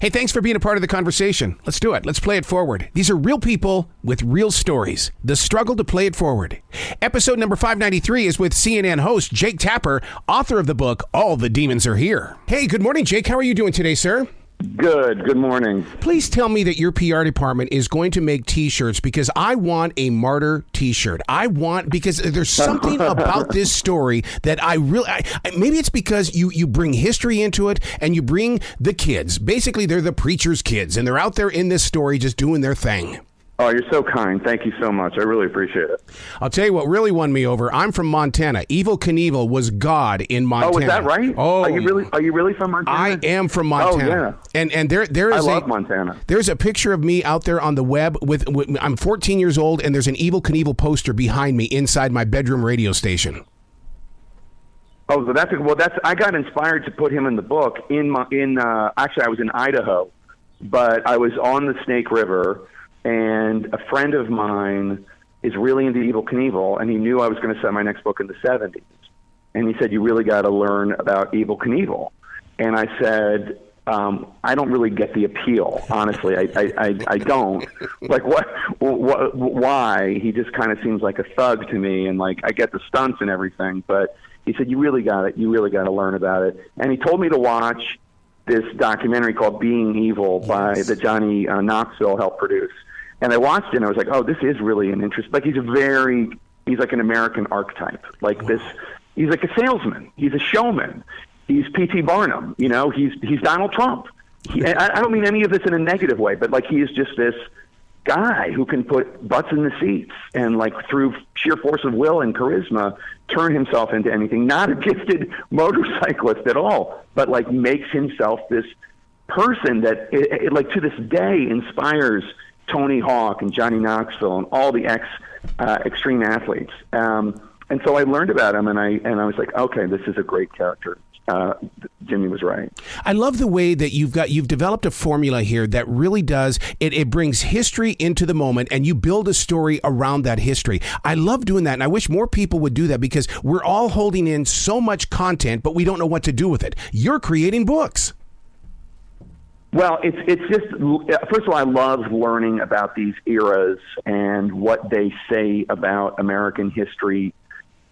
Hey, thanks for being a part of the conversation. Let's do it. Let's play it forward. These are real people with real stories. The struggle to play it forward. Episode number 593 is with CNN host Jake Tapper, author of the book, All the Demons Are Here. Hey, good morning, Jake. How are you doing today, sir? Good. Good morning. Please tell me that your PR department is going to make T-shirts because I want a Marder T-shirt. Because there's something about this story that I maybe it's because you bring history into it and you bring the kids. Basically, they're the preacher's kids and they're out there in this story just doing their thing. Oh, you're so kind. Thank you so much. I really appreciate it. I'll tell you what really won me over. I'm from Montana. Evel Knievel was God in Montana. Oh, is that right? Oh, are you really from Montana? I am from Montana. Oh, yeah. And there is I love Montana. There's a picture of me out there on the web with I'm 14 years old, and there's an Evel Knievel poster behind me inside my bedroom radio station. Oh, so I got inspired to put him in the book actually I was in Idaho, but I was on the Snake River. And a friend of mine is really into Evel Knievel, and he knew I was going to set my next book in the 70s. And he said, you really got to learn about Evel Knievel. And I said, I don't really get the appeal, honestly. I don't. Like, why? He just kind of seems like a thug to me, and like I get the stunts and everything. But he said, you really got to learn about it. And he told me to watch this documentary called Being Evil that Johnny Knoxville helped produce. And I watched it and I was like, oh, this is really an interest. Like he's like an American archetype. Like this, he's like a salesman. He's a showman. He's P.T. Barnum. You know, he's Donald Trump. I don't mean any of this in a negative way, but like he is just this guy who can put butts in the seats and like through sheer force of will and charisma turn himself into anything. Not a gifted motorcyclist at all, but like makes himself this person that like to this day inspires Tony Hawk and Johnny Knoxville and all the extreme athletes. And so I learned about him and I was like, okay, this is a great character. Jimmy was right. I love the way that you've developed a formula here that really does it brings history into the moment and you build a story around that history. I love doing that, and I wish more people would do that because we're all holding in so much content, but we don't know what to do with it. You're creating books. Well, it's just, first of all, I love learning about these eras and what they say about American history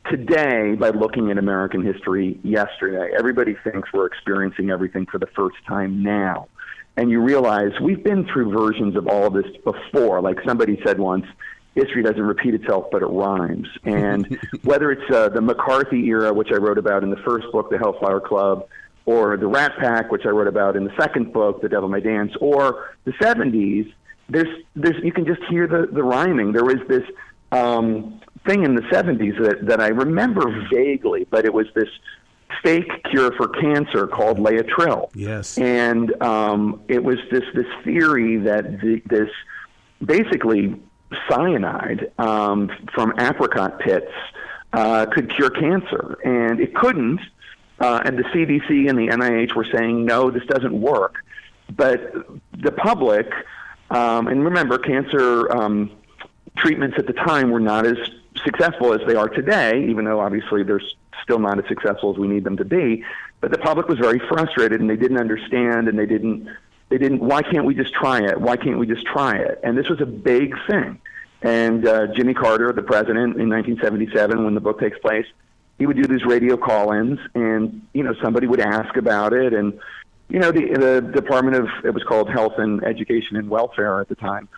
today by looking at American history yesterday. Everybody thinks we're experiencing everything for the first time now. And you realize we've been through versions of all of this before. Like somebody said once, history doesn't repeat itself, but it rhymes. And whether it's the McCarthy era, which I wrote about in the first book, The Hellfire Club, or the Rat Pack, which I wrote about in the second book, The Devil May Dance, or the 70s, there's you can just hear the rhyming. There was this thing in the 70s that I remember vaguely, but it was this fake cure for cancer called Laetrile. Yes. And it was this theory that this basically cyanide from apricot pits could cure cancer, and it couldn't. And the CDC and the NIH were saying, no, this doesn't work. But the public, and remember, cancer treatments at the time were not as successful as they are today, even though obviously they're still not as successful as we need them to be. But the public was very frustrated, and they didn't understand, and they didn't, why can't we just try it? Why can't we just try it? And this was a big thing. And Jimmy Carter, the president, in 1977, when the book takes place, he would do these radio call-ins, and, you know, somebody would ask about it. And, you know, the Department of, it was called Health and Education and Welfare at the time,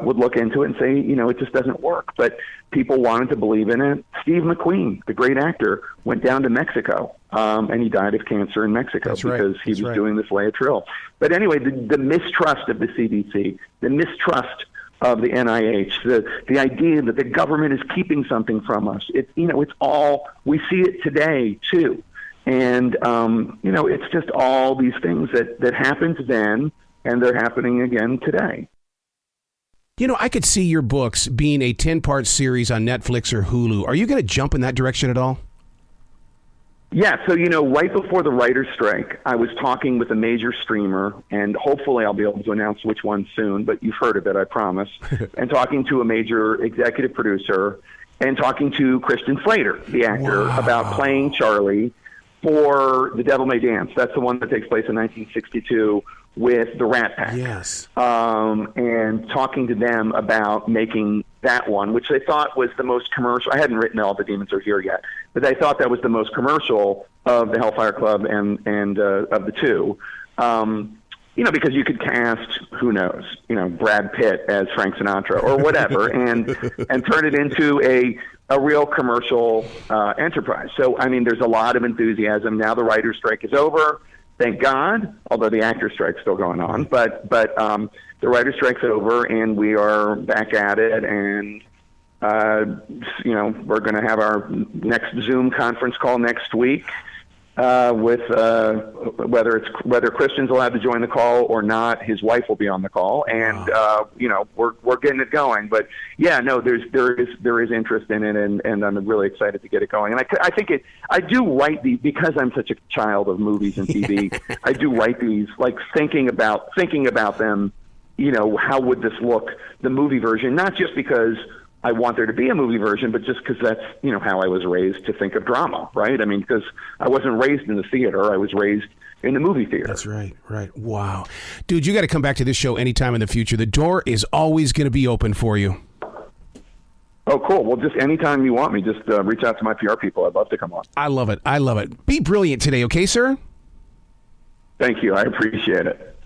would look into it and say, you know, it just doesn't work. But people wanted to believe in it. Steve McQueen, the great actor, went down to Mexico, and he died of cancer in Mexico because he was doing this Laetrile. But anyway, the mistrust of the CDC, the mistrust of the NIH, the idea that the government is keeping something from us. It's all, we see it today too. And, it's just all these things that happened then, and they're happening again today. You know, I could see your books being a 10-part series on Netflix or Hulu. Are you going to jump in that direction at all? Yeah, so, right before the writer's strike, I was talking with a major streamer, and hopefully I'll be able to announce which one soon, but you've heard of it, I promise, and talking to a major executive producer, and talking to Christian Slater, the actor, about playing Charlie for The Devil May Dance. That's the one that takes place in 1962, with the Rat Pack. Yes. And talking to them about making that one, which they thought was the most commercial. I hadn't written All the Demons Are Here yet, but they thought that was the most commercial of the Hellfire Club and of the two. Because you could cast, who knows, Brad Pitt as Frank Sinatra or whatever, and turn it into a real commercial enterprise. So, I mean, there's a lot of enthusiasm. Now the writer's strike is over, thank God, although the actor's strike's still going on. But the writer's strike's over, and we are back at it, and we're going to have our next Zoom conference call next week. With whether Christian's allowed to join the call or not, his wife will be on the call, and we're getting it going. But yeah, no, there is interest in it, and I'm really excited to get it going. And I think I do write these because I'm such a child of movies and TV. I do write these like thinking about them. How would this look, the movie version? Not just because I want there to be a movie version, but just because that's, how I was raised to think of drama, right? I mean, because I wasn't raised in the theater. I was raised in the movie theater. That's right. Wow. Dude, you got to come back to this show anytime in the future. The door is always going to be open for you. Oh, cool. Well, just anytime you want me, just reach out to my PR people. I'd love to come on. I love it. Be brilliant today, okay, sir? Thank you. I appreciate it.